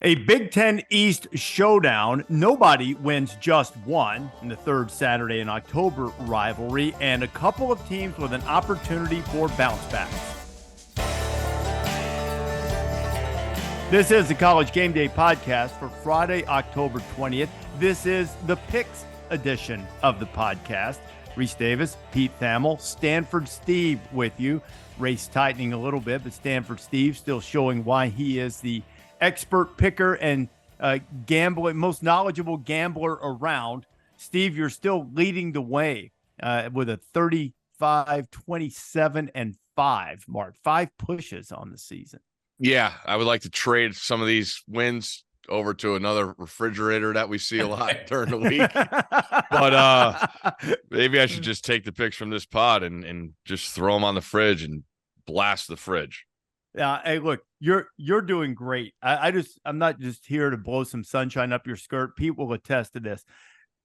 A Big Ten East showdown. Nobody wins just one in the third Saturday in October rivalry, and a couple of teams with an opportunity for bounce backs. This is the College Game Day podcast for Friday, October 20th. This is the Picks edition of the podcast. Rece Davis, Pete Thamel, Stanford Steve with you. Race tightening a little bit, but Stanford Steve still showing why he is the expert picker and gambler, most knowledgeable gambler around. Steve, you're still leading the way with a 35, 27, and 5 mark. 5 pushes on the season. Yeah, I would like to trade some of these wins over to another refrigerator that we see a lot during the week. But maybe I should just take the picks from this pod and just throw them on the fridge and blast the fridge. Yeah, hey, look, you're doing great. I'm not just here to blow some sunshine up your skirt. Pete will attest to this.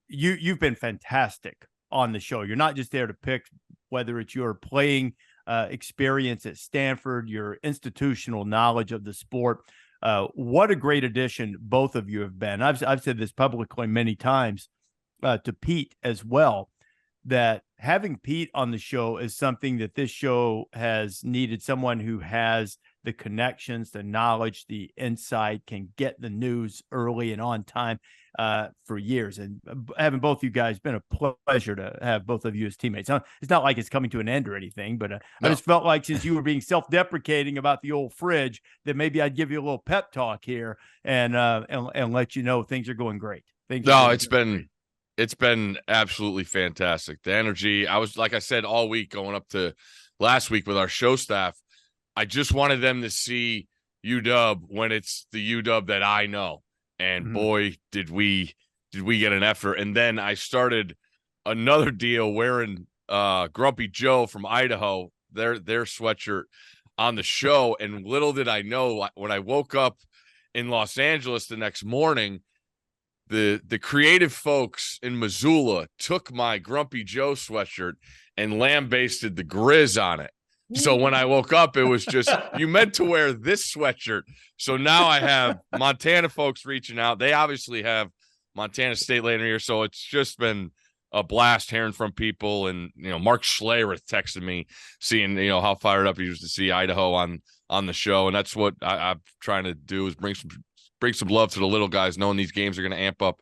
You've been fantastic on the show. You're not just there to pick, whether it's your playing experience at Stanford, your institutional knowledge of the sport. What a great addition both of you have been. I've said this publicly many times to Pete as well, that having Pete on the show is something that this show has needed. Someone who has the connections, the knowledge, the insight, can get the news early and on time for years. And having both you guys, been a pleasure to have both of you as teammates. It's not like it's coming to an end or anything, but I just felt like, since you were being self-deprecating about the old fridge, that maybe I'd give you a little pep talk here and let you know things are going great. It's been absolutely fantastic. The energy, I was, like I said, all week going up to last week with our show staff, I just wanted them to see UW when it's the UW that I know. And boy, did we get an effort. And then I started another deal wearing Grumpy Joe from Idaho, their sweatshirt on the show. And little did I know, when I woke up in Los Angeles the next morning, the creative folks in Missoula took my Grumpy Joe sweatshirt and lambasted the Grizz on it. So when I woke up, it was just, you meant to wear this sweatshirt. So now I have Montana folks reaching out. They obviously have Montana State later here. So it's just been a blast hearing from people. And, Mark Schlereth texted me, seeing, how fired up he was to see Idaho on the show. And that's what I'm trying to do, is bring some love to the little guys, knowing these games are going to amp up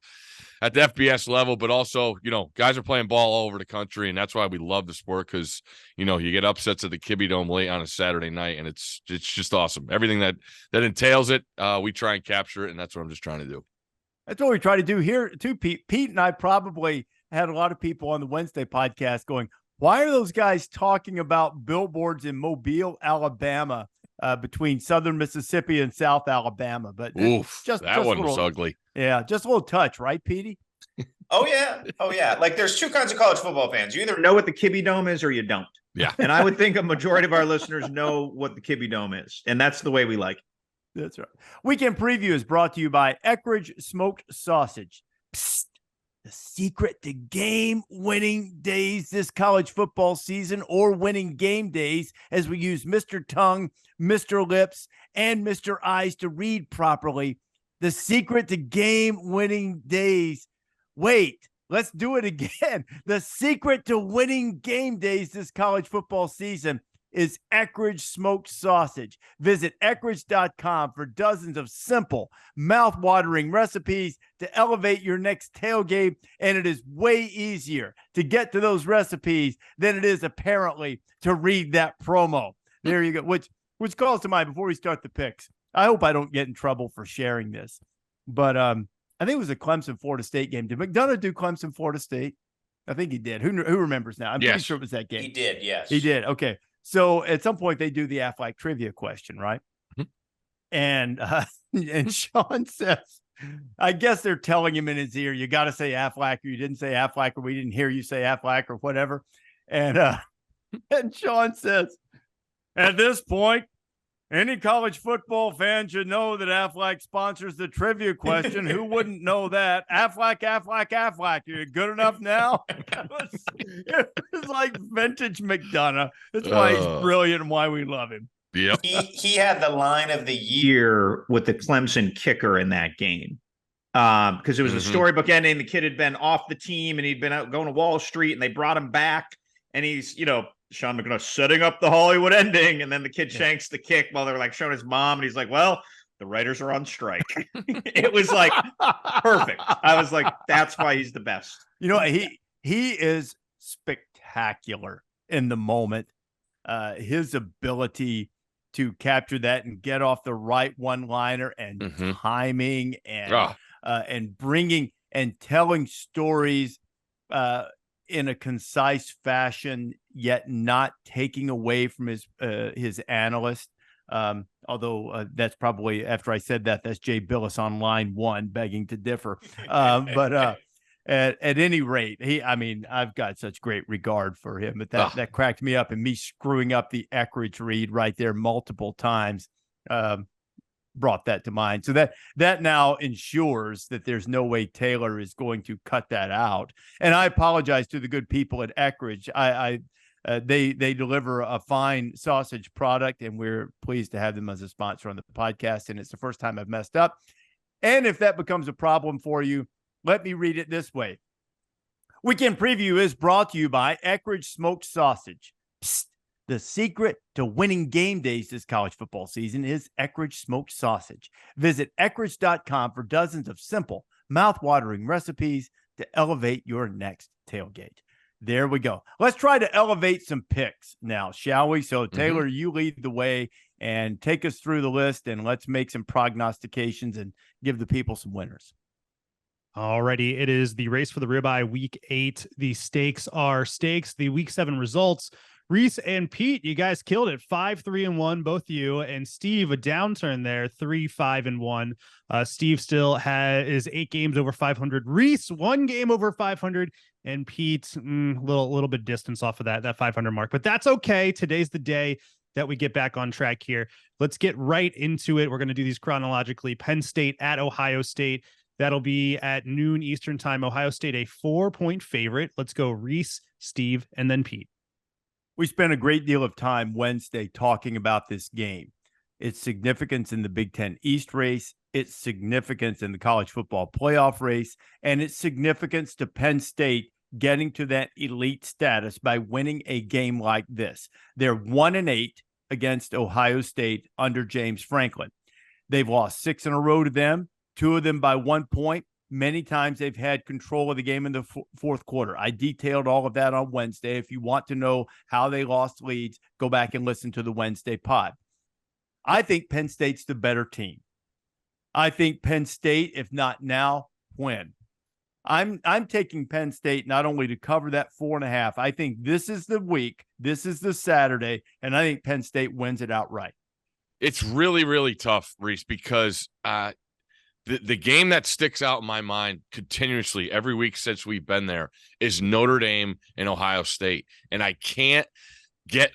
at the FBS level, but also, guys are playing ball all over the country, and that's why we love the sport, because, you get upsets at the Kibbie Dome late on a Saturday night, and it's just awesome. Everything that entails it, we try and capture it, and that's what I'm just trying to do. That's what we try to do here too, Pete. Pete and I probably had a lot of people on the Wednesday podcast going, why are those guys talking about billboards in Mobile, Alabama, between Southern Mississippi and South Alabama? But that one was ugly. Yeah, just a little touch, right, Petey? Oh yeah. Like, there's two kinds of college football fans. You either know what the Kibbie Dome is or you don't. Yeah. And I would think a majority of our listeners know what the Kibbie Dome is, and that's the way we like it. That's right. Weekend Preview is brought to you by Eckrich Smoked Sausage. Psst. The secret to game-winning days this college football season, or winning game days, as we use Mr. Tongue, Mr. Lips, and Mr. Eyes to read properly. The secret to game-winning days. Wait, let's do it again. The secret to winning game days this college football season is Eckrich Smoked Sausage. Visit Eckrich.com for dozens of simple, mouth-watering recipes to elevate your next tailgate, and it is way easier to get to those recipes than it is, apparently, to read that promo. There you go, which calls to mind before we start the picks. I hope I don't get in trouble for sharing this, but I think it was a Clemson-Florida State game. Did McDonough do Clemson-Florida State? I think he did. Who remembers now? I'm pretty sure it was that game. He did, yes. He did, okay. So at some point they do the Aflac trivia question, right? Mm-hmm. And Sean says, I guess they're telling him in his ear, you got to say Aflac, or you didn't say Aflac, or we didn't hear you say Aflac, or whatever. And Sean says, at this point, any college football fan should know that Aflac sponsors the trivia question. Who wouldn't know that? Aflac, Aflac, Aflac. You're good enough now? It was like vintage McDonough. That's why he's brilliant and why we love him. Yep. He had the line of the year with the Clemson kicker in that game. Because it was a storybook ending. The kid had been off the team and he'd been out going to Wall Street and they brought him back. And he's, Sean McDonough setting up the Hollywood ending. And then the kid shanks the kick while they're like showing his mom. And he's like, well, the writers are on strike. It was like perfect. I was like, that's why he's the best. He is spectacular in the moment. His ability to capture that and get off the right one-liner and timing and bringing and telling stories in a concise fashion, yet not taking away from his analyst. Although that's probably, after I said that, that's Jay Billis on line one begging to differ. But at any rate, I've got such great regard for him. But that cracked me up, and me screwing up the Eckridge read right there multiple times brought that to mind. So that now ensures that there's no way Taylor is going to cut that out. And I apologize to the good people at Eckridge. They deliver a fine sausage product, and we're pleased to have them as a sponsor on the podcast. And it's the first time I've messed up. And if that becomes a problem for you, let me read it this way. Weekend Preview is brought to you by Eckridge Smoked Sausage. Psst, the secret to winning game days this college football season is Eckridge Smoked Sausage. Visit Eckridge.com for dozens of simple, mouth-watering recipes to elevate your next tailgate. There we go. Let's try to elevate some picks now, shall we? So, Taylor, you lead the way and take us through the list, and let's make some prognostications and give the people some winners. Alrighty, it is the race for the ribeye week 8. The stakes are stakes. The week 7 results. Rece and Pete, you guys killed it. 5-3-1, both you, and Steve, a downturn there, 3-5-1. Steve still is 8 games over 500. Rece 1 game over 500, and Pete little bit distance off of that 500 mark, but that's okay. Today's the day that we get back on track here. Let's get right into it. We're going to do these chronologically. Penn State at Ohio State. That'll be at noon Eastern time. Ohio State, a 4-point favorite. Let's go Rece, Steve, and then Pete. We spent a great deal of time Wednesday talking about this game, its significance in the Big Ten East race, its significance in the college football playoff race, and its significance to Penn State getting to that elite status by winning a game like this. They're 1-8 against Ohio State under James Franklin. They've lost 6 in a row to them, 2 of them by 1 point. Many times they've had control of the game in the fourth quarter. I detailed all of that on Wednesday. If you want to know how they lost leads, go back and listen to the Wednesday pod. I think Penn State's the better team. I think Penn State, if not now, when. I'm taking Penn State not only to cover that 4.5. I think this is the week. This is the Saturday, and I think Penn State wins it outright. It's really, really tough, Rece, because the game that sticks out in my mind continuously every week since we've been there is Notre Dame and Ohio State. And I can't get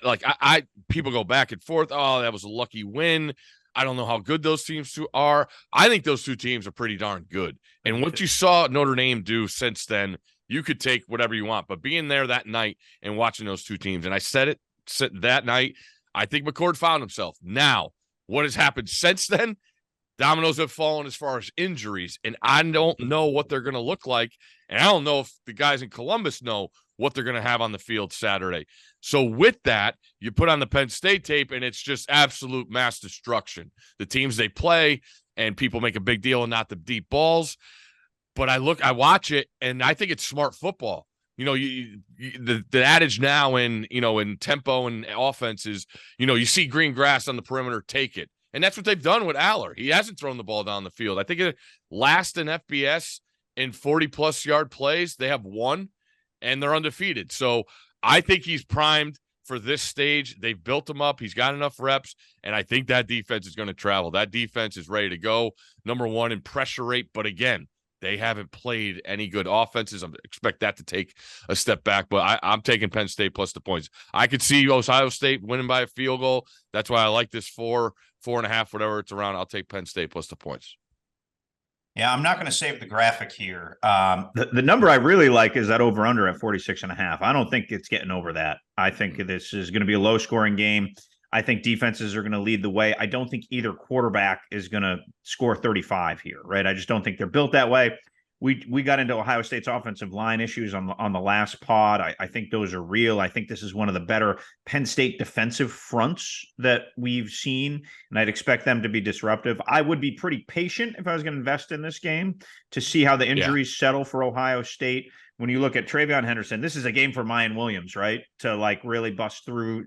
people go back and forth. Oh, that was a lucky win. I don't know how good those teams are. I think those two teams are pretty darn good. And what you saw Notre Dame do since then, you could take whatever you want. But being there that night and watching those two teams, and I said it that night, I think McCord found himself. Now, what has happened since then? Dominoes have fallen as far as injuries, and I don't know what they're going to look like, and I don't know if the guys in Columbus know what they're going to have on the field Saturday. So with that, you put on the Penn State tape, and it's just absolute mass destruction. The teams they play, and people make a big deal and not the deep balls. But I watch it, and I think it's smart football. The adage now in tempo and offense is, you see green grass on the perimeter, take it. And that's what they've done with Aller. He hasn't thrown the ball down the field. I think it last in FBS in 40-plus yard plays. They have 1, and they're undefeated. So I think he's primed for this stage. They've built him up. He's got enough reps, and I think that defense is going to travel. That defense is ready to go. Number 1 in pressure rate. But, again, they haven't played any good offenses. I expect that to take a step back, but I'm taking Penn State plus the points. I could see Ohio State winning by a field goal. That's why I like this 4.5, whatever it's around. I'll take Penn State plus the points. Yeah, I'm not going to save the graphic here. The number I really like is that over-under at 46.5. I don't think it's getting over that. I think this is going to be a low-scoring game. I think defenses are going to lead the way. I don't think either quarterback is going to score 35 here, right? I just don't think they're built that way. We got into Ohio State's offensive line issues on the last pod. I think those are real. I think this is one of the better Penn State defensive fronts that we've seen, and I'd expect them to be disruptive. I would be pretty patient if I was going to invest in this game to see how the injuries settle for Ohio State. When you look at Travion Henderson, this is a game for Mayan Williams, right? To like really bust through.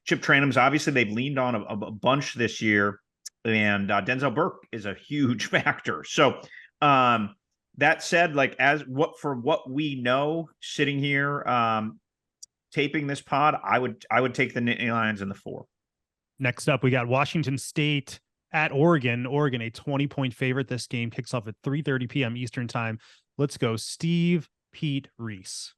Chip Trayanum's obviously they've leaned on a bunch this year, and Denzel Burke is a huge factor. So that said, like what we know sitting here taping this pod, I would take the Nittany Lions in the 4. Next up, we got Washington State at Oregon. Oregon, a 20-point favorite. This game kicks off at 3:30 p.m. Eastern time. Let's go, Steve, Pete, Rece.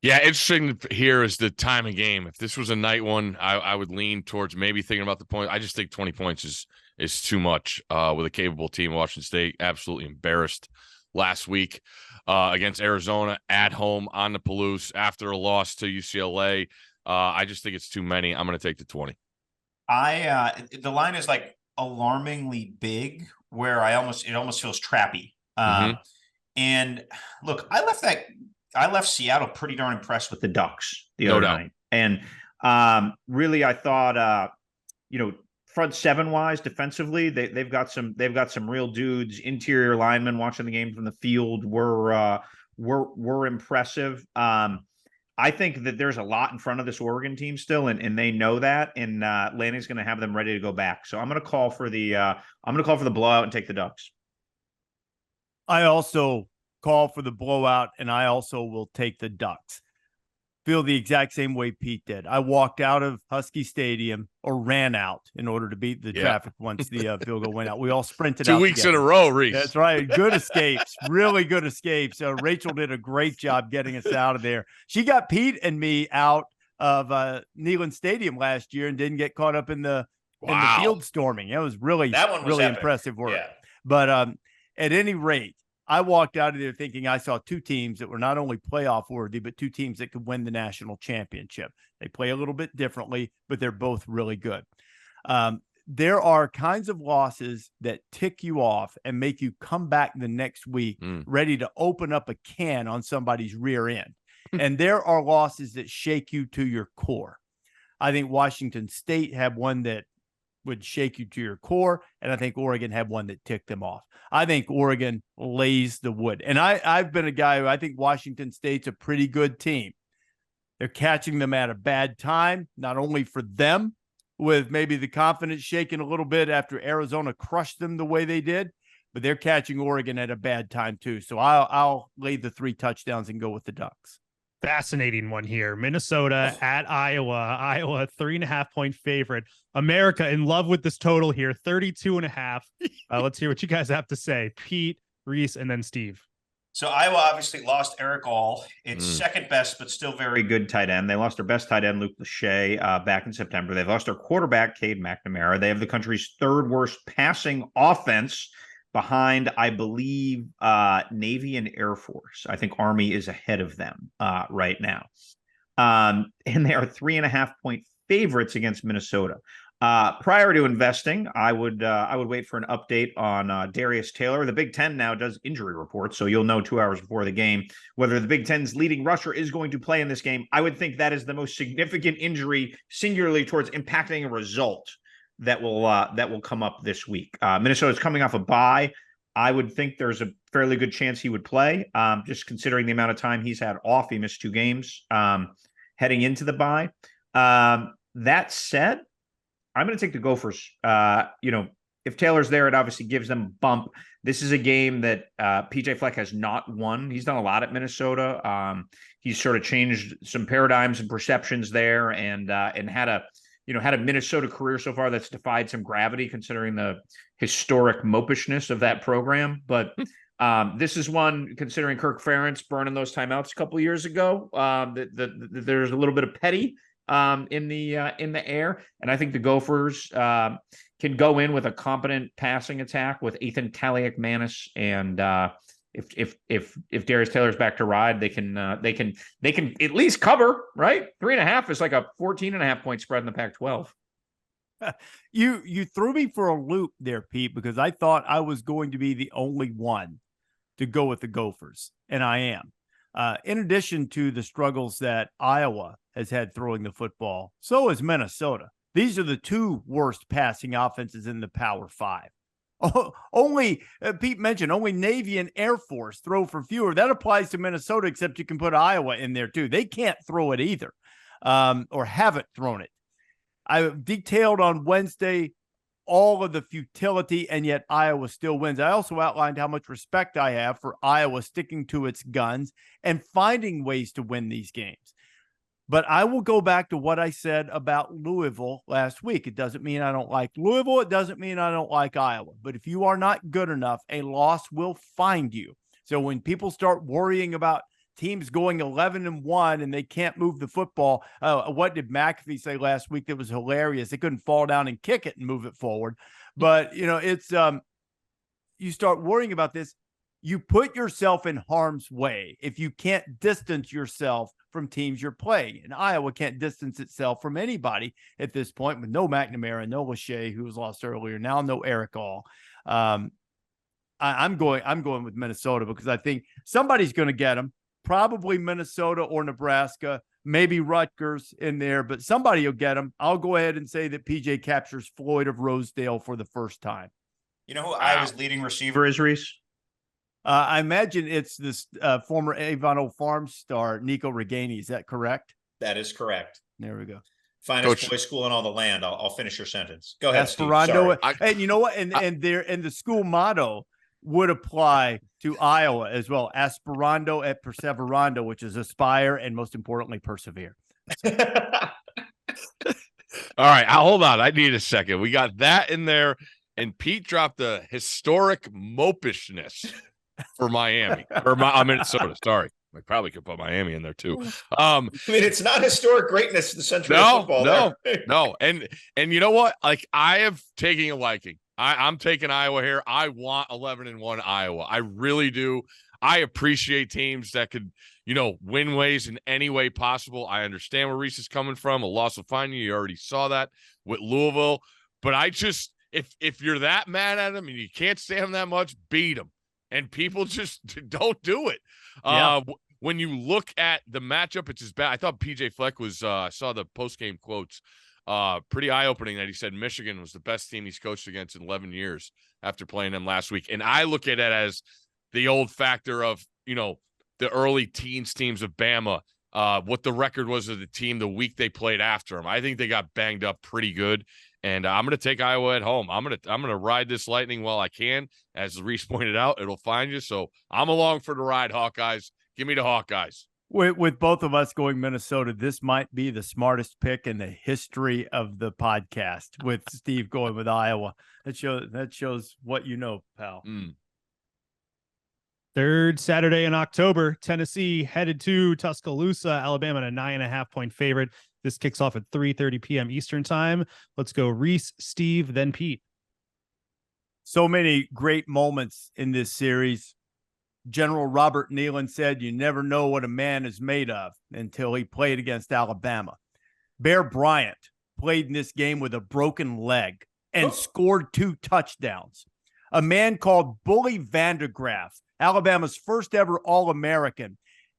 Yeah, interesting here is the time of game. If this was a night one, I would lean towards maybe thinking about the point. I just think 20 points is too much with a capable team. Washington State absolutely embarrassed last week against Arizona at home on the Palouse after a loss to UCLA. I just think it's too many. I'm going to take the 20. The line is like alarmingly big where it almost feels trappy. And look, I left Seattle pretty darn impressed with the Ducks the other night. And really, I thought, front seven wise defensively, they've got some real dudes. Interior linemen watching the game from the field were impressive. I think that there's a lot in front of this Oregon team still, and they know that. And Lanny's going to have them ready to go back. So I'm going to call for the blowout and take the Ducks. I also call for the blowout, and I also will take the Ducks. Feel the exact same way Pete did. I walked out of Husky Stadium, or ran out, in order to beat the traffic once the field goal went out. We all sprinted out 2 weeks together. in a row, Rece. That's right. Good escapes. Really good escapes. Rachel did a great job getting us out of there. She got Pete and me out of Neyland Stadium last year and didn't get caught up in the field storming. It was really impressive work. Yeah. But at any rate, I walked out of there thinking I saw two teams that were not only playoff worthy, but two teams that could win the national championship. They play a little bit differently, but they're both really good. There are kinds of losses that tick you off and make you come back the next week ready to open up a can on somebody's rear end. And there are losses that shake you to your core. I think Washington State had one that would shake you to your core, and I think Oregon had one that ticked them off. I think Oregon lays the wood. And I've been a guy who I think Washington State's a pretty good team. They're catching them at a bad time, not only for them, with maybe the confidence shaking a little bit after Arizona crushed them the way they did, but they're catching Oregon at a bad time too. So I'll lay the 3 touchdowns and go with the Ducks. Fascinating one here. Minnesota at Iowa. Iowa, 3.5-point favorite. America in love with this total here, 32.5. Let's hear what you guys have to say. Pete, Rece, and then Steve. So Iowa obviously lost Eric All. It's second best, but still very good tight end. They lost their best tight end, Luke Lachey, back in September. They've lost their quarterback, Cade McNamara. They have the country's 3rd worst passing offense, behind, I believe, Navy and Air Force. I think Army is ahead of them right now. And they are 3.5-point favorites against Minnesota. Prior to investing, I would wait for an update on Darius Taylor. The Big Ten now does injury reports, so you'll know 2 hours before the game whether the Big Ten's leading rusher is going to play in this game. I would think that is the most significant injury, singularly towards impacting a result, that will come up this week. Minnesota's coming off a bye. I would think there's a fairly good chance he would play, just considering the amount of time he's had off. He missed 2 games heading into the bye. That said, I'm going to take the Gophers. If Taylor's there, it obviously gives them a bump. This is a game that PJ Fleck has not won. He's done a lot at Minnesota. He's sort of changed some paradigms and perceptions there, and had a Minnesota career so far that's defied some gravity considering the historic mopishness of that program. But this is one, considering Kirk Ferentz burning those timeouts a couple of years ago, there's a little bit of petty in the air. And I think the Gophers can go in with a competent passing attack with Ethan Kaliak-Manis and if Darius Taylor's back to ride, they can at least cover, right? 3.5 is like a 14.5 point spread in the Pac-12. You threw me for a loop there, Pete, because I thought I was going to be the only one to go with the Gophers, and I am. In addition to the struggles that Iowa has had throwing the football, so is Minnesota. These are the two worst passing offenses in the Power Five. Only Pete mentioned only Navy and Air Force throw for fewer. That applies to Minnesota, except you can put Iowa in there too. They can't throw it either, or haven't thrown it. I detailed on Wednesday all of the futility, and yet Iowa still wins. I also outlined how much respect I have for Iowa sticking to its guns and finding ways to win these games. But I will go back to what I said about Louisville last week. It doesn't mean I don't like Louisville. It doesn't mean I don't like Iowa. But if you are not good enough, a loss will find you. So when people start worrying about teams going 11-1 and they can't move the football, what did McAfee say last week that was hilarious? They couldn't fall down and kick it and move it forward. But, it's you start worrying about this, you put yourself in harm's way if you can't distance yourself from teams you're playing. And Iowa can't distance itself from anybody at this point, with no McNamara, no Lachey, who was lost earlier, now no Eric All. I'm going with Minnesota because I think somebody's going to get them. Probably Minnesota or Nebraska, maybe Rutgers in there, but somebody will get them. I'll go ahead and say that PJ captures Floyd of Rosedale for the first time. You know who Iowa's leading receiver is, Rece? I imagine it's this former Avon Old Farms star, Nico Reganey. Is that correct? That is correct. There we go. Finest boys school in all the land. I'll finish your sentence. Go ahead, Esperando. Steve. And you know what? And the school motto would apply to Iowa as well. Aspirando et perseverando, which is aspire and most importantly, persevere. All right. Hold on. I need a second. We got that in there. And Pete dropped the historic mopishness for Miami or Minnesota. Sorry. I probably could put Miami in there too. I mean, it's not historic greatness in the Central football. No. And you know what? Like, I have taken a liking. I'm taking Iowa here. I want 11-1 Iowa. I really do. I appreciate teams that could, win ways in any way possible. I understand where Rece is coming from. A loss will find you. You already saw that with Louisville. But I just, if you're that mad at them and you can't stand them that much, beat them. And people just don't do it. Yeah. When you look at the matchup, it's as bad. I thought PJ Fleck was, saw the post-game quotes. Pretty eye-opening that he said Michigan was the best team he's coached against in 11 years after playing them last week. And I look at it as the old factor of, the early teens teams of Bama, what the record was of the team the week they played after them. I think they got banged up pretty good. And I'm going to take Iowa at home. I'm going to ride this lightning while I can. As Rece pointed out, it'll find you. So I'm along for the ride, Hawkeyes. Give me the Hawkeyes. With both of us going Minnesota, this might be the smartest pick in the history of the podcast, with Steve going with Iowa. That shows what you know, pal. Third Saturday in October, Tennessee headed to Tuscaloosa, Alabama, a 9.5 point favorite. This kicks off at 3:30 p.m. Eastern time. Let's go Rece, Steve, then Pete. So many great moments in this series. General Robert Neyland said, "You never know what a man is made of until he played against Alabama." Bear Bryant played in this game with a broken leg and scored 2 touchdowns. A man called Bully Vandergraff, Alabama's first ever All-American,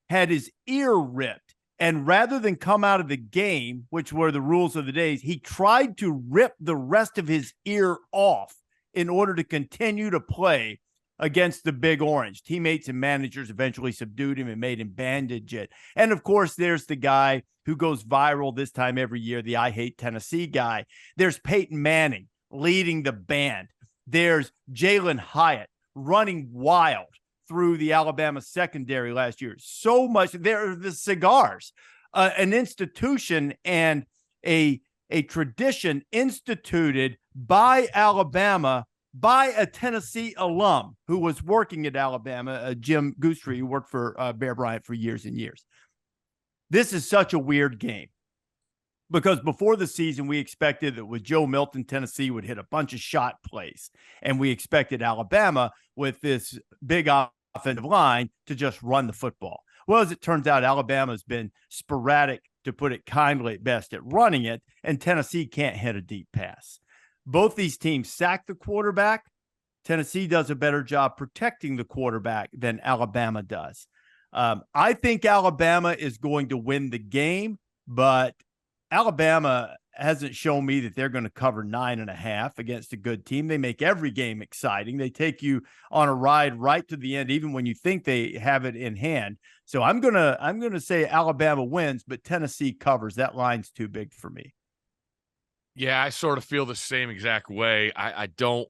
had his ear ripped. And rather than come out of the game, which were the rules of the days, he tried to rip the rest of his ear off in order to continue to play against the Big Orange. Teammates and managers eventually subdued him and made him bandage it. And of course, there's the guy who goes viral this time every year, the I Hate Tennessee guy. There's Peyton Manning leading the band. There's Jalen Hyatt running wild through the Alabama secondary last year. So much. There are the cigars, an institution and a tradition instituted by Alabama by a Tennessee alum who was working at Alabama, Jim Goostrey, who worked for Bear Bryant for years and years. This is such a weird game because before the season, we expected that with Joe Milton, Tennessee would hit a bunch of shot plays. And we expected Alabama with this big offensive line to just run the football. Well, as it turns out, Alabama's been sporadic, to put it kindly at best, at running it, and Tennessee can't hit a deep pass. Both these teams sack the quarterback. Tennessee does a better job protecting the quarterback than Alabama does. I think Alabama is going to win the game, but Alabama hasn't shown me that they're going to cover 9.5 against a good team. They make every game exciting. They take you on a ride right to the end, even when you think they have it in hand. So I'm gonna say Alabama wins, but Tennessee covers. That line's too big for me. Yeah, I sort of feel the same exact way. I don't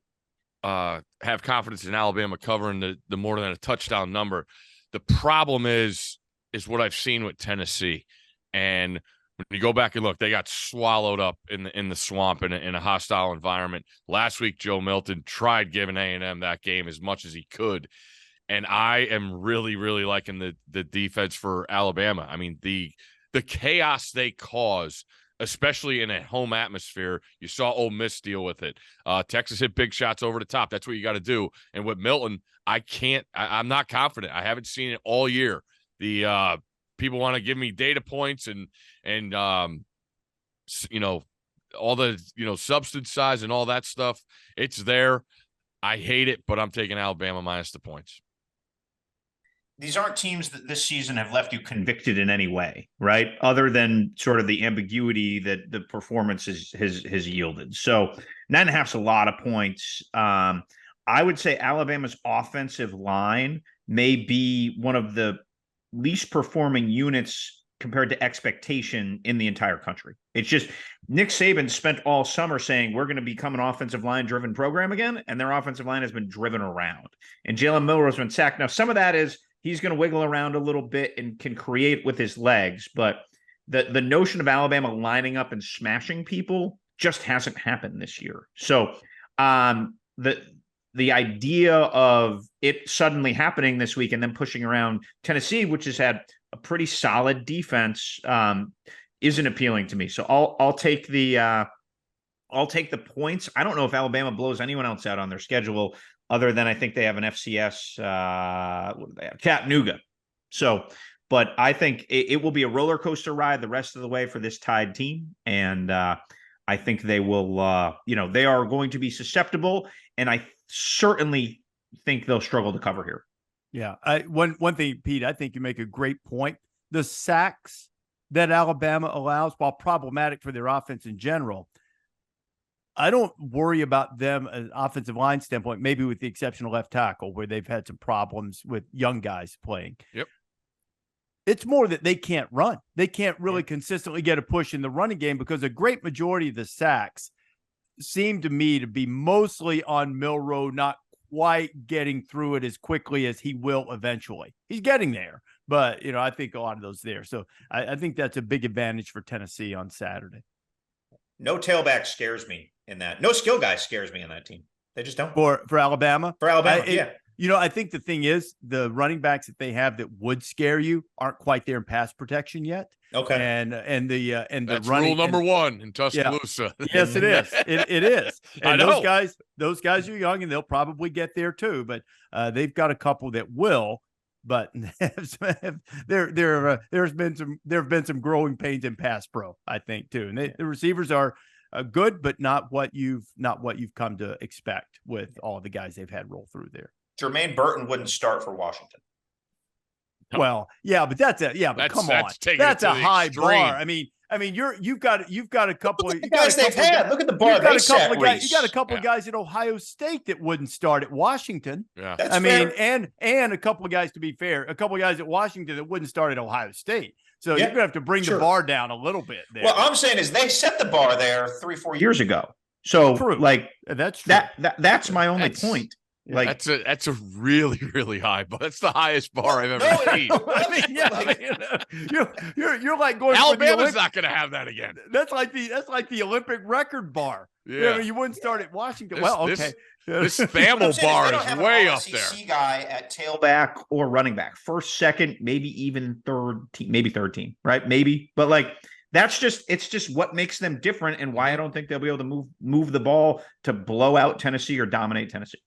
have confidence in Alabama covering the more than a touchdown number. The problem is what I've seen with Tennessee, and when you go back and look, they got swallowed up in the swamp in a hostile environment. Last week, Joe Milton tried giving A&M that game as much as he could, and I am really, really liking the defense for Alabama. I mean, the chaos they cause, especially in a home atmosphere. You saw Ole Miss deal with it. Texas hit big shots over the top. That's what you got to do. And with Milton, I'm not confident. I haven't seen it all year. The people want to give me data points and all the substance size and all that stuff. It's there. I hate it, but I'm taking Alabama minus the points. These aren't teams that this season have left you convicted in any way, right? Other than sort of the ambiguity that the performance has yielded. So 9.5 is a lot of points. I would say Alabama's offensive line may be one of the least performing units compared to expectation in the entire country. It's just Nick Saban spent all summer saying we're going to become an offensive line driven program again, and their offensive line has been driven around. And Jalen Milroe's been sacked. Now, some of that is he's going to wiggle around a little bit and can create with his legs, but the notion of Alabama lining up and smashing people just hasn't happened this year. So the idea of it suddenly happening this week and then pushing around Tennessee, which has had a pretty solid defense, isn't appealing to me. So I'll take the points. I don't know if Alabama blows anyone else out on their schedule other than I think they have an FCS, what do they have? Chattanooga. So, but I think it will be a roller coaster ride the rest of the way for this Tide team. And I think they will, they are going to be susceptible. And I certainly think they'll struggle to cover here. Yeah. One thing, Pete, I think you make a great point. The sacks that Alabama allows, while problematic for their offense in general, I don't worry about them as an offensive line standpoint, maybe with the exception of left tackle, where they've had some problems with young guys playing. Yep. It's more that they can't run. They can't really consistently get a push in the running game because a great majority of the sacks seem to me to be mostly on Milroe, not quite getting through it as quickly as he will eventually. He's getting there, but, I think a lot of those there. So I think that's a big advantage for Tennessee on Saturday. No tailback scares me in that. No skill guy scares me in that team. They just don't. For Alabama? For Alabama, yeah. I think the thing is the running backs that they have that would scare you aren't quite there in pass protection yet. Okay. And the That's running, rule number one in Tuscaloosa. Yeah. Yes, it is. It is. And I know. those guys are young and they'll probably get there too, but they've got a couple that will. But there have been some growing pains in pass pro, I think, too. And the receivers are good, but not what you've come to expect with all the guys they've had roll through there. Jermaine Burton wouldn't start for Washington. Well, yeah, but come on, that's a high bar. I mean, you've got a couple of guys they've had. Look at the bar they set. You got a couple of guys at Ohio State that wouldn't start at Washington. Yeah, that's fair. and a couple of guys, to be fair, a couple of guys at Washington that wouldn't start at Ohio State. So you're gonna have to bring the bar down a little bit there. Well, I'm saying is they set the bar there 3-4 years ago. So that's true. That's my only point. Like that's a really, really high, but that's the highest bar I've ever seen. You're like going. Alabama's not going to have that again. That's like the Olympic record bar. Yeah, you wouldn't start at Washington. Okay. This Thamel bar is way up there. Guy at tailback or running back, first, second, maybe even third team, right? Maybe, but it's just what makes them different, and why I don't think they'll be able to move the ball to blow out Tennessee or dominate Tennessee.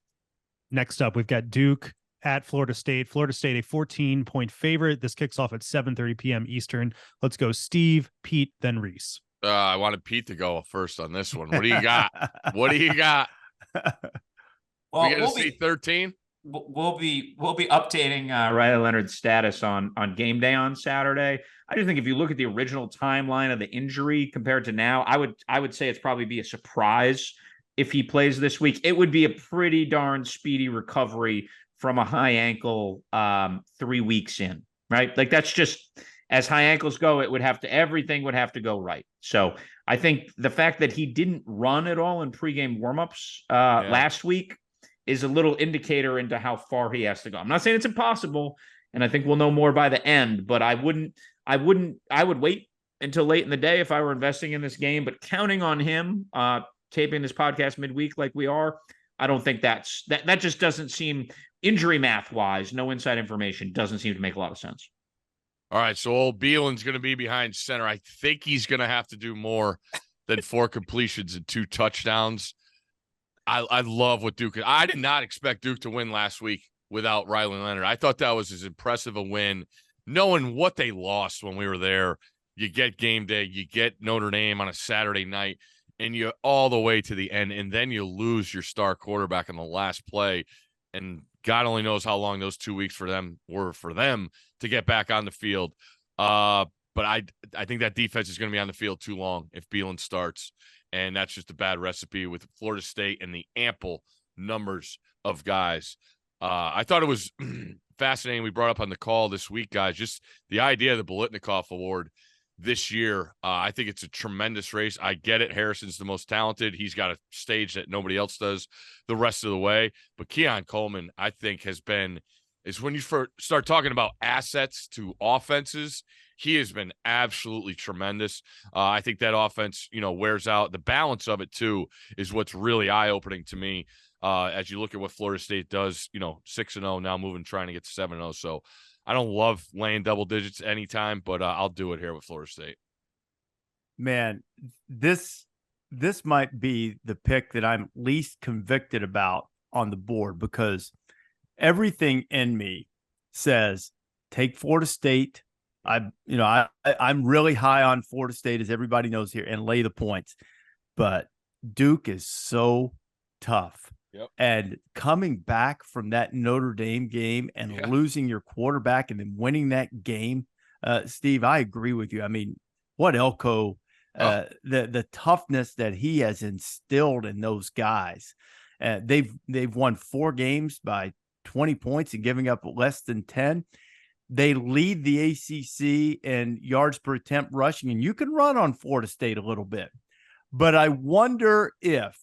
Next up, we've got Duke at Florida State. Florida State, a 14-point favorite. This kicks off at 7:30 p.m. Eastern. Let's go Steve, Pete, then Rece. I wanted Pete to go first on this one. What do you got? What do you got? Well, we going to see 13? We'll be updating Riley Leonard's status on game day on Saturday. I just think if you look at the original timeline of the injury compared to now, I would say it's probably be a surprise if he plays this week. It would be a pretty darn speedy recovery from a high ankle 3 weeks in, right? Like that's just as high ankles go, everything would have to go right. So I think the fact that he didn't run at all in pregame warmups last week is a little indicator into how far he has to go. I'm not saying it's impossible, and I think we'll know more by the end, but I would wait until late in the day if I were investing in this game, but counting on him taping this podcast midweek like we are, I don't think that just doesn't seem, injury math wise, no inside information, doesn't seem to make a lot of sense. All right, so old Beelan's going to be behind center. I think he's going to have to do more than 4 completions and 2 touchdowns. I love what Duke. I did not expect Duke to win last week without Riley Leonard. I thought that was as impressive a win, knowing what they lost when we were there. You get game day, you get Notre Dame on a Saturday night, and you're all the way to the end, and then you lose your star quarterback in the last play. And God only knows how long those 2 weeks were for them to get back on the field. But I think that defense is going to be on the field too long if Beelan starts. And that's just a bad recipe with Florida State and the ample numbers of guys. I thought it was fascinating. We brought up on the call this week, guys, just the idea of the Bolitnikoff Award this year. I think it's a tremendous race. I get it. Harrison's the most talented. He's got a stage that nobody else does the rest of the way. But Keon Coleman, I think, is when you first start talking about assets to offenses, he has been absolutely tremendous. I think that offense, wears out. The balance of it, too, is what's really eye-opening to me as you look at what Florida State does, 6-0, now trying to get to 7-0. So I don't love laying double digits anytime, but I'll do it here with Florida State. Man, this might be the pick that I'm least convicted about on the board because everything in me says take Florida State. I'm really high on Florida State, as everybody knows here, and lay the points. But Duke is so tough. Yep. And coming back from that Notre Dame game and losing your quarterback and then winning that game, Steve, I agree with you. I mean, what Elko, the toughness that he has instilled in those guys. They've won 4 games by 20 points and giving up less than 10. They lead the ACC in yards per attempt rushing, and you can run on Florida State a little bit. But I wonder if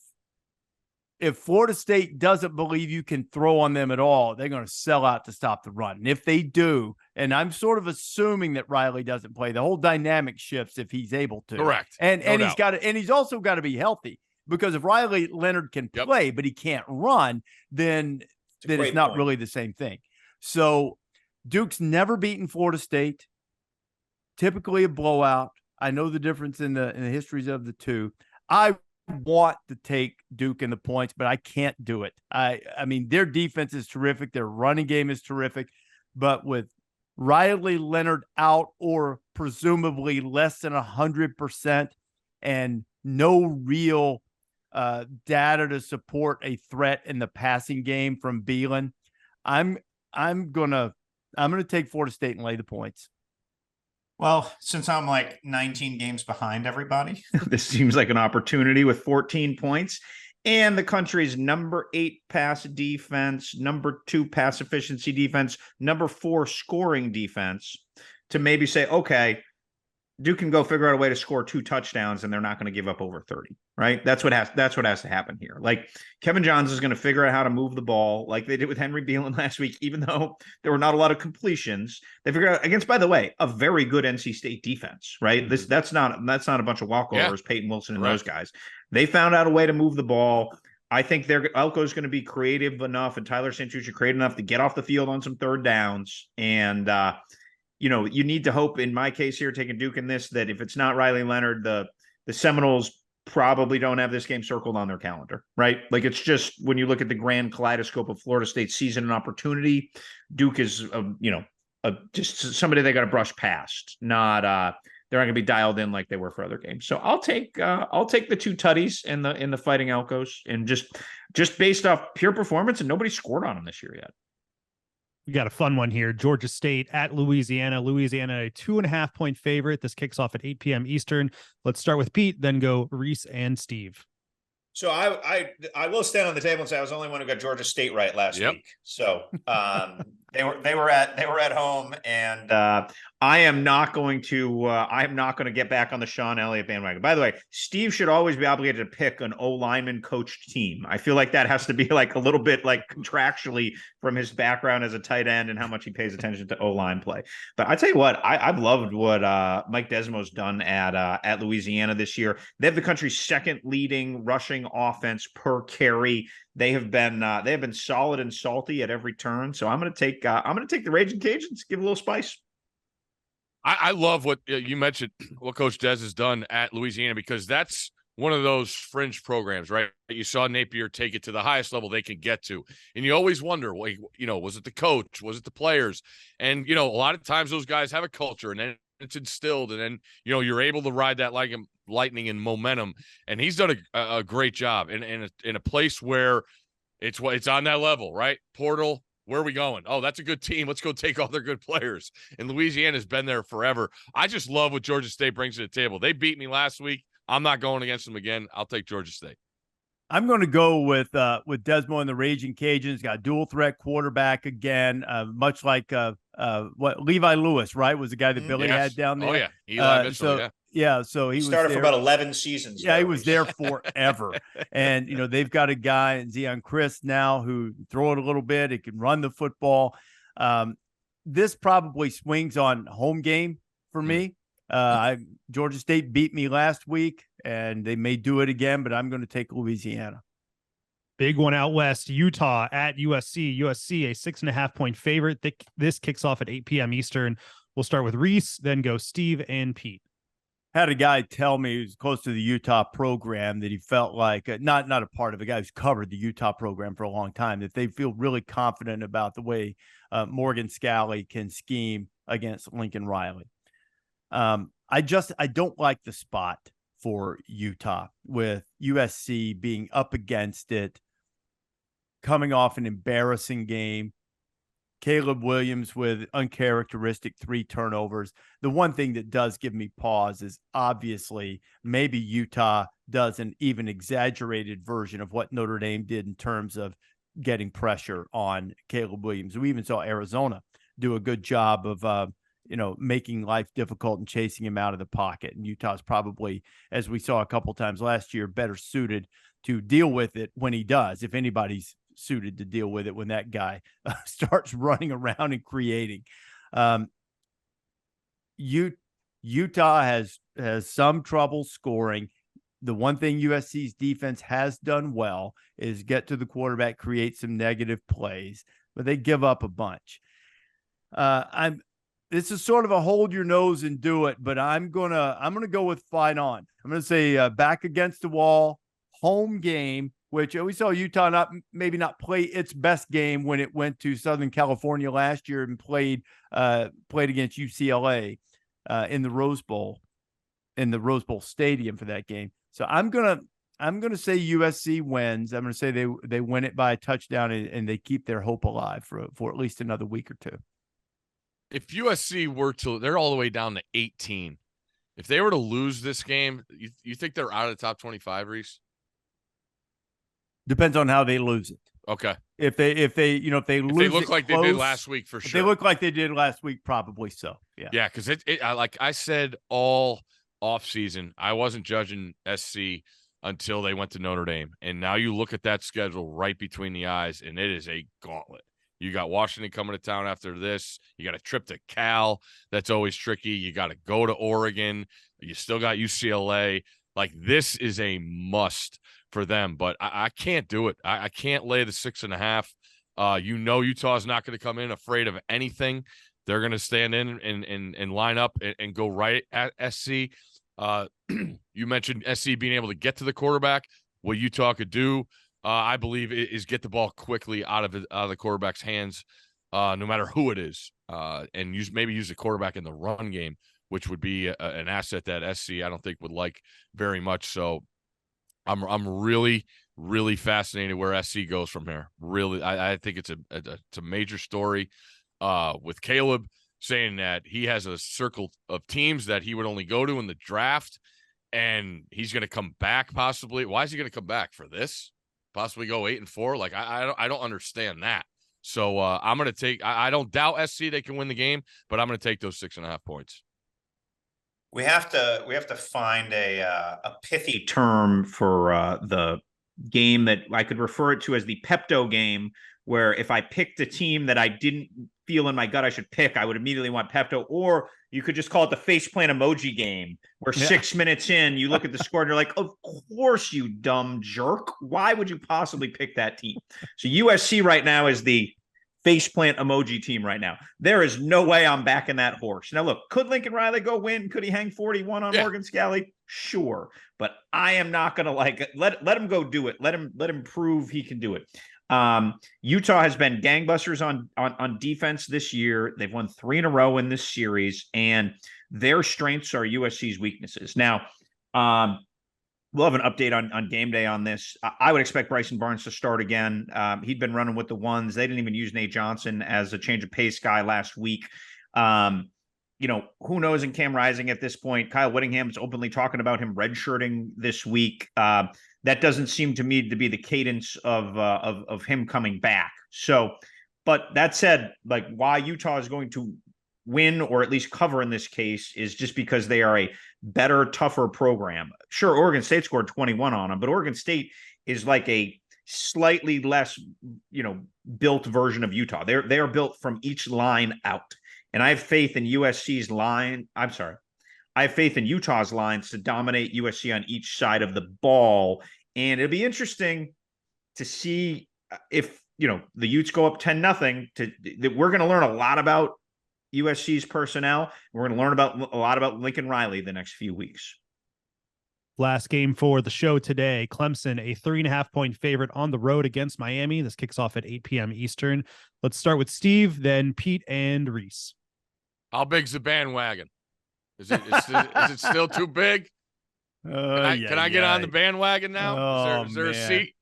Florida State doesn't believe you can throw on them at all, they're going to sell out to stop the run. And if they do, and I'm sort of assuming that Riley doesn't play, the whole dynamic shifts if he's able to. Correct. And he's also got to be healthy, because if Riley Leonard can play, but he can't run, then it's not really the same thing. So Duke's never beaten Florida State, typically a blowout. I know the difference in the histories of the two. I want to take Duke in the points, but I can't do it. I mean, their defense is terrific. Their running game is terrific. But with Riley Leonard out or presumably less than 100% and no real data to support a threat in the passing game from Beelan, I'm gonna take Florida State and lay the points. Well, since I'm like 19 games behind everybody, this seems like an opportunity with 14 points and the country's number 8 pass defense, number 2 pass efficiency defense, number 4 scoring defense to maybe say, okay, Duke can go figure out a way to score 2 touchdowns and they're not going to give up over 30, right? That's what has to happen here. Like Kevin Johns is going to figure out how to move the ball like they did with Henry Beelan last week, even though there were not a lot of completions. They figured out against, by the way, a very good NC State defense, right? Mm-hmm. That's not a bunch of walkovers, Peyton Wilson and those guys. They found out a way to move the ball. I think Elko's going to be creative enough and Tyler Santucci creative enough to get off the field on some third downs. And, you need to hope, in my case here, taking Duke in this, that if it's not Riley Leonard, the Seminoles probably don't have this game circled on their calendar, right? Like, it's just when you look at the grand kaleidoscope of Florida State's season and opportunity, Duke is, just somebody they got to brush past. Not they're not going to be dialed in like they were for other games. So I'll take the two tutties in the Fighting Elkos, and just based off pure performance, and nobody scored on them this year yet. We got a fun one here. Georgia State at Louisiana. Louisiana, a 2.5-point favorite. This kicks off at 8 p.m. Eastern. Let's start with Pete, then go Rece and Steve. So I will stand on the table and say I was the only one who got Georgia State right last week. So they were at home, and I am not going to get back on the Sean Elliott bandwagon. By the way, Steve should always be obligated to pick an O-lineman coached team. I feel like that has to be like a little bit like contractually from his background as a tight end and how much he pays attention to O-line play. But I tell you what, I've loved what Mike Desmo's done at Louisiana this year. They have the country's second leading rushing offense per carry. They have been solid and salty at every turn. So I'm going to take the Raging Cajuns, give a little spice. I love what you mentioned, what Coach Des has done at Louisiana, because that's one of those fringe programs, right? You saw Napier take it to the highest level they can get to. And you always wonder, well, was it the coach? Was it the players? And, a lot of times those guys have a culture, and then it's instilled, and then, you're able to ride that like lightning and momentum. And he's done a great job in a place where it's on that level, right? Portal. Where are we going? Oh, that's a good team. Let's go take all their good players. And Louisiana's been there forever. I just love what Georgia State brings to the table. They beat me last week. I'm not going against them again. I'll take Georgia State. I'm going to go with Desmo and the Raging Cajuns. Got a dual threat quarterback again, much like what Levi Lewis, right, was the guy that Billy had down there. Oh yeah, Eli Mitchell. So he started was for about 11 seasons. Yeah, he was there forever. And they've got a guy in Zion Chris now who throw it a little bit. He can run the football. This probably swings on home game for me. Georgia State beat me last week, and they may do it again, but I'm going to take Louisiana. Big one out west, Utah at USC. USC, a 6.5-point favorite. This kicks off at 8 p.m. Eastern. We'll start with Rece, then go Steve and Pete. Had a guy tell me who's close to the Utah program that he felt like not a part of a guy who's covered the Utah program for a long time, that they feel really confident about the way Morgan Scalley can scheme against Lincoln Riley. I don't like the spot for Utah with USC being up against it, coming off an embarrassing game. Caleb Williams with uncharacteristic 3 turnovers. The one thing that does give me pause is obviously maybe Utah does an even exaggerated version of what Notre Dame did in terms of getting pressure on Caleb Williams. We even saw Arizona do a good job of, making life difficult and chasing him out of the pocket. And Utah's probably, as we saw a couple times last year, better suited to deal with it when he does, if anybody's suited to deal with it when that guy starts running around and creating. Utah has some trouble scoring. The one thing USC's defense has done well is get to the quarterback, create some negative plays, but they give up a bunch. This is sort of a hold your nose and do it, but I'm gonna go with fight on. I'm gonna say back against the wall, home game, which we saw Utah maybe not play its best game when it went to Southern California last year and played against UCLA in the Rose Bowl Stadium for that game. So I'm gonna say USC wins. I'm gonna say they win it by a touchdown and they keep their hope alive for at least another week or two. If USC they're all the way down to 18. If they were to lose this game, you think they're out of the top 25, Rece? Depends on how they lose it. Okay. If they lose, they look like close, they did last week, for sure. If they look like they did last week, probably so. Yeah. Yeah, because like I said all offseason, I wasn't judging SC until they went to Notre Dame, and now you look at that schedule right between the eyes, and it is a gauntlet. You got Washington coming to town after this. You got a trip to Cal. That's always tricky. You got to go to Oregon. You still got UCLA. Like, this is a must for them, but I can't do it. I can't lay the 6.5. Utah's not going to come in afraid of anything. They're going to stand in and line up and go right at SC. You mentioned SC being able to get to the quarterback. What Utah could do, I believe, is get the ball quickly out of the quarterback's hands, no matter who it is, and use the quarterback in the run game, which would be an asset that SC I don't think would like very much. So I'm really, really fascinated where SC goes from here. Really, I think it's a major story with Caleb saying that he has a circle of teams that he would only go to in the draft, and he's going to come back possibly. Why is he going to come back for this? Possibly go 8-4? Like, I don't understand that. So I'm going to take – I don't doubt SC they can win the game, but I'm going to take those 6.5 points. We have to find a pithy term for the game that I could refer it to as the Pepto game, where if I picked a team that I didn't feel in my gut I should pick, I would immediately want Pepto. Or you could just call it the faceplant emoji game, where 6 minutes in, you look at the score and you're like, of course, you dumb jerk. Why would you possibly pick that team? So USC right now is the faceplant emoji team right now. There is no way I'm backing that horse. Now, look, could Lincoln Riley go win? Could he hang 41 on Morgan Scalley? Sure. But I am not going to let him go do it. Let him prove he can do it. Utah has been gangbusters on defense this year. They've won 3 in a row in this series, and their strengths are USC's weaknesses. Now, we'll have an update on game day on this. I would expect Bryson Barnes to start again. He'd been running with the ones. They didn't even use Nate Johnson as a change of pace guy last week. Who knows in Cam Rising at this point? Kyle Whittingham's openly talking about him redshirting this week. That doesn't seem to me to be the cadence of him coming back. So, but that said, like, why Utah is going to win or at least cover in this case is just because they are a better, tougher program. Sure, Oregon State scored 21 on them, but Oregon State is like a slightly less, built version of Utah. They are built from each line out. And I have faith in USC's line. I'm sorry. I have faith in Utah's lines to dominate USC on each side of the ball. And it'll be interesting to see if, the Utes go up 10-0. We're going to learn a lot about USC's personnel. We're going to learn a lot about Lincoln Riley the next few weeks. Last game for the show today, Clemson, a 3.5-point favorite on the road against Miami. This kicks off at 8 p.m. Eastern. Let's start with Steve, then Pete and Rece. How big's the bandwagon? Is it still too big? Can I get on the bandwagon now? Is there a seat?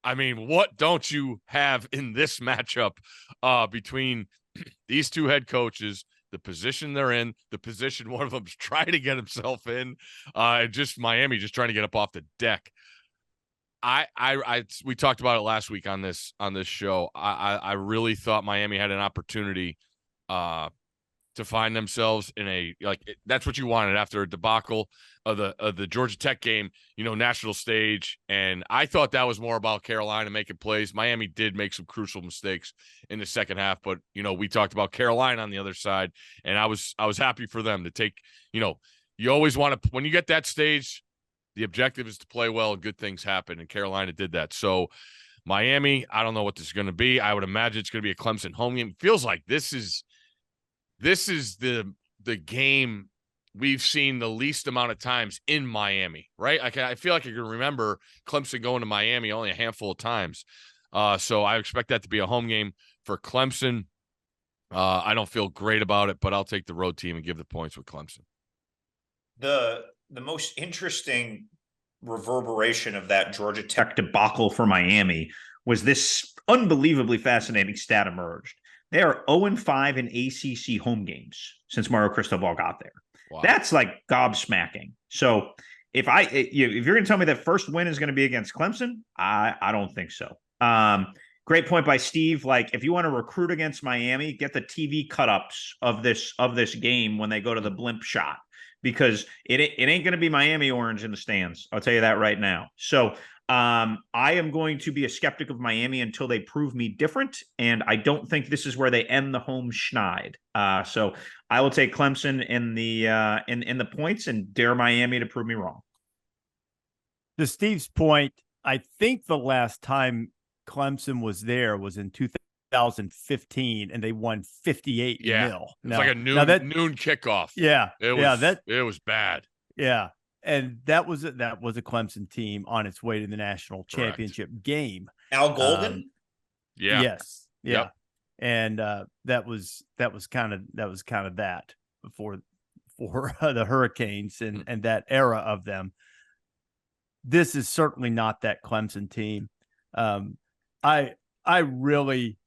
I mean, what don't you have in this matchup between these two head coaches, the position they're in, the position one of them's trying to get himself in, and just Miami just trying to get up off the deck. We talked about it last week on this show. I really thought Miami had an opportunity to find themselves in that's what you wanted after a debacle of the Georgia Tech game, national stage. And I thought that was more about Carolina making plays. Miami did make some crucial mistakes in the second half, but we talked about Carolina on the other side, and I was happy for them to take, you always want to, when you get that stage, the objective is to play well and good things happen. And Carolina did that. So Miami, I don't know what this is going to be. I would imagine it's going to be a Clemson home game. It feels like this is the game we've seen the least amount of times in Miami, right? I feel like I can remember Clemson going to Miami only a handful of times. So I expect that to be a home game for Clemson. I don't feel great about it, but I'll take the road team and give the points with Clemson. The most interesting reverberation of that Georgia Tech debacle for Miami was this unbelievably fascinating stat emerged. They are 0-5 in ACC home games since Mario Cristobal got there. Wow. That's like gobsmacking. So if you're going to tell me that first win is going to be against Clemson, I don't think so. Great point by Steve. Like, if you want to recruit against Miami, get the TV cut-ups of this game when they go to the blimp shot, because it ain't going to be Miami orange in the stands. I'll tell you that right now. So I am going to be a skeptic of Miami until they prove me different, and I don't think this is where they end the home schneid. So I will take Clemson in the points and dare Miami to prove me wrong. To Steve's point, I think the last time Clemson was there was in 2015, and they won 58-0. It's like a noon kickoff. Yeah, it was bad. Yeah. and that was a Clemson team on its way to the national championship game. Al Golden. Yeah. Yes. Yeah. Yep. And that was kind of that for the Hurricanes and that era of them. This is certainly not that Clemson team. I really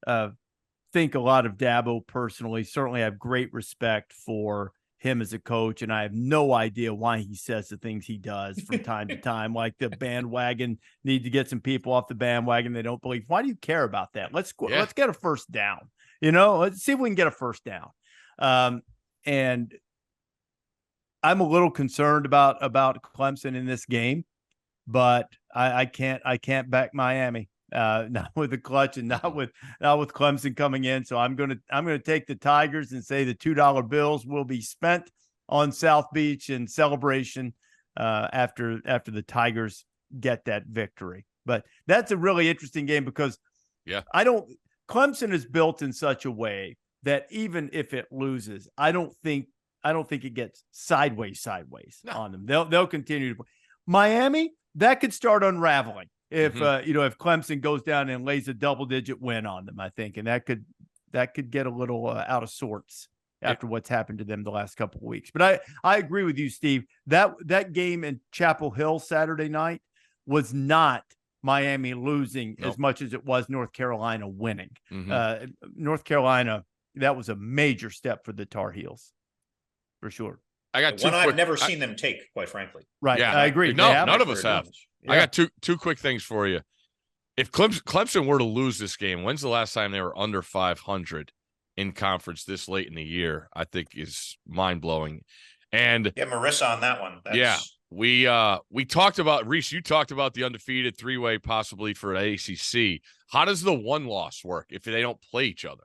think a lot of Dabo personally. Certainly have great respect for him as a coach, and I have no idea why he says the things he does from time to time, like the bandwagon, need to get some people off the bandwagon they don't believe. Why do you care about that? Let's get a first down. Let's see if we can get a first down. And I'm a little concerned about Clemson in this game, but I can't back Miami. Not with the clutch and not with Clemson coming in. So I'm gonna take the Tigers and say the $2 bills will be spent on South Beach in celebration after the Tigers get that victory. But that's a really interesting game because Clemson is built in such a way that even if it loses, I don't think it gets sideways on them. They'll continue to play. Miami, that could start unraveling. If if Clemson goes down and lays a double-digit win on them, I think, and that could get a little out of sorts after what's happened to them the last couple of weeks. But I agree with you, Steve. That game in Chapel Hill Saturday night was not Miami losing as much as it was North Carolina winning. North Carolina, that was a major step for the Tar Heels, for sure. I got one I've never seen them take, quite frankly. Right, yeah, I agree. No, none of us have. Yeah. I got two quick things for you. If Clemson were to lose this game, when's the last time they were under 500 in conference this late in the year? I think is mind-blowing. And get Marissa on that one. We talked about, Rece, you talked about the undefeated three-way possibly for ACC. How does the one loss work if they don't play each other?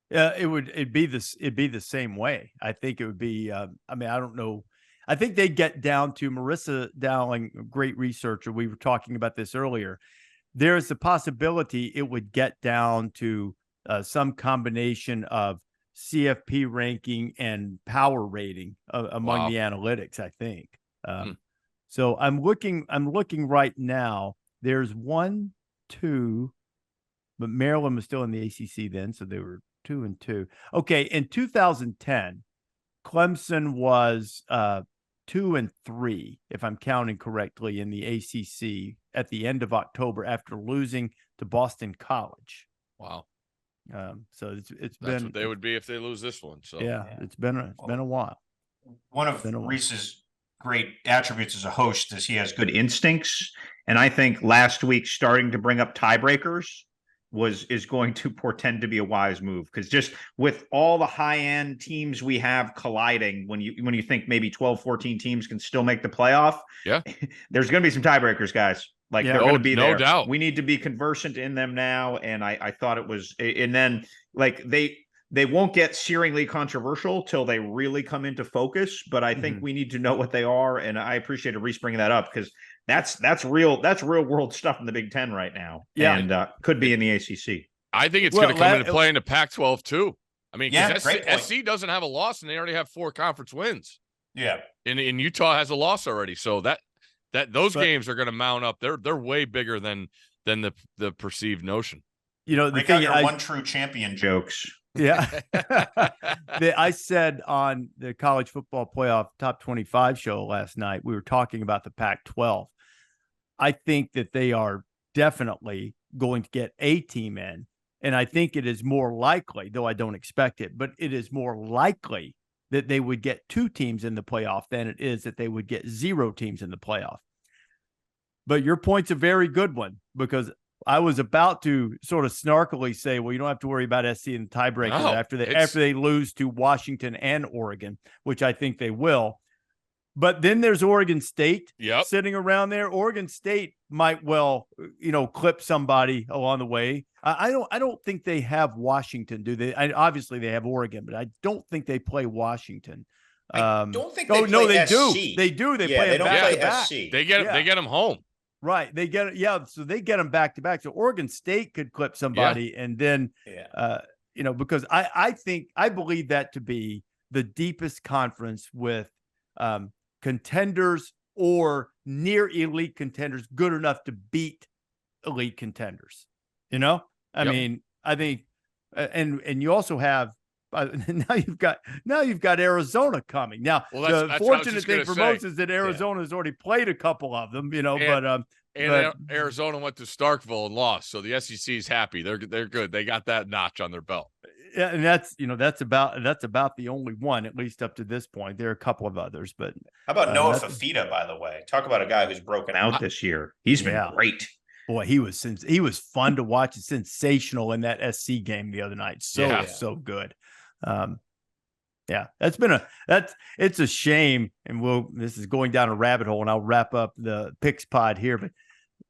It'd be the same way. I think it would be I don't know. I think they get down to Marissa Dowling, a great researcher. We were talking about this earlier. There is a possibility it would get down to some combination of CFP ranking and power rating among the analytics, I think. So I'm looking right now. There's 1, 2, but Maryland was still in the ACC then, so they were 2-2. Okay, in 2010, Clemson was 2-3, if I'm counting correctly, in the ACC at the end of October after losing to Boston College. Wow. So it's That's been what they would be if they lose this one. So it's been a while. One of Reese's great attributes as a host is he has good instincts, and I think last week starting to bring up tiebreakers is going to portend to be a wise move, because just with all the high-end teams we have colliding, when you think maybe 12, 14 teams can still make the playoff, there's going to be some tiebreakers, guys. Like they're going to be there. No doubt. We need to be conversant in them now, and I thought it was, and then like they won't get searingly controversial till they really come into focus, but I think we need to know what they are, and I appreciate Rece bringing that up because that's real world stuff in the Big Ten right now, and could be in the ACC. I think it's going to come into play in the Pac-12 too. I mean, because SC doesn't have a loss, and they already have 4 conference wins. Yeah, and Utah has a loss already, so those games are going to mount up. They're way bigger than the perceived notion. The thing, one true champion jokes. Yeah. I said on the College Football Playoff Top 25 show last night, we were talking about the Pac-12. I think that they are definitely going to get a team in, and I think it is more likely, though I don't expect it, but it is more likely that they would get 2 teams in the playoff than it is that they would get 0 teams in the playoff. But your point's a very good one, because I was about to sort of snarkily say, well, you don't have to worry about SC in the tiebreaker after they lose to Washington and Oregon, which I think they will. But then there's Oregon State sitting around there. Oregon State might well, clip somebody along the way. I don't think they have Washington, do they? Obviously they have Oregon, but I don't think they play Washington. I don't think they play they SC. do. They do. They play them back to back. They get them home. Right. They get it. So they get them back to back. So Oregon State could clip somebody and then, because I believe that to be the deepest conference with contenders or near elite contenders good enough to beat elite contenders. You know, I mean, I think, and you also have now you've got Arizona coming. Now, the fortunate thing for most is that Arizona has already played a couple of them. You know, but Arizona went to Starkville and lost, so the SEC is happy. They're good. They got that notch on their belt. Yeah, and that's about the only one, at least up to this point. There are a couple of others, but how about Noah Fafita? By the way, talk about a guy who's broken out this year. He's been great. Boy, he was fun to watch. Sensational in that SC game the other night. So good. It's a shame, and this is going down a rabbit hole, and I'll wrap up the picks pod here. But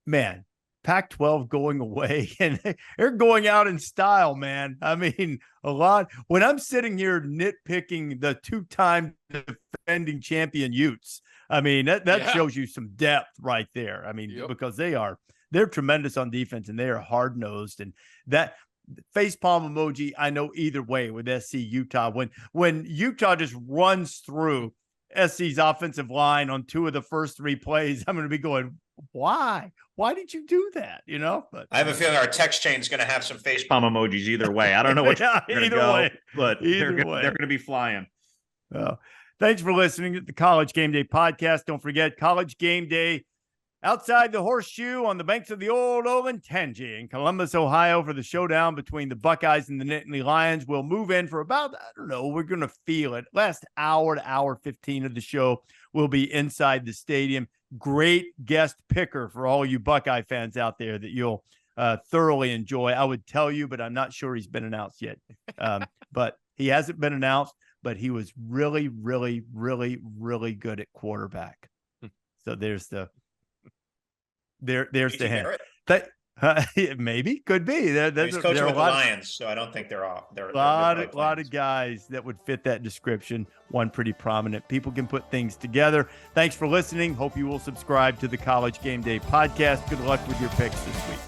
man, Pac-12 going away, and they're going out in style, man. I mean, a lot. When I'm sitting here nitpicking the 2-time defending champion Utes, I mean that shows you some depth right there. I mean, because they're tremendous on defense, and they are hard-nosed, and that facepalm emoji, I know either way with SC Utah. When Utah just runs through SC's offensive line on 2 of the first 3 plays, I'm going to be going, why? Why did you do that? You know, but I have a feeling our text chain is going to have some facepalm emojis either way. I don't know which going to go, but they're going to be flying. Thanks for listening to the College Game Day podcast. Don't forget College Game Day outside the Horseshoe on the banks of the old Olentangy in Columbus, Ohio, for the showdown between the Buckeyes and the Nittany Lions. We'll move in for about, we're going to feel it. Last hour to hour 15 of the show will be inside the stadium. Great guest picker for all you Buckeye fans out there that you'll thoroughly enjoy. I would tell you, but I'm not sure he's been announced yet. But he hasn't been announced, but he was really, really, really, really good at quarterback. So there's the hint. Maybe could be. He's coaching with the Lions, so I don't think they're off. There are a lot of guys that would fit that description. One pretty prominent. People can put things together. Thanks for listening. Hope you will subscribe to the College Game Day podcast. Good luck with your picks this week.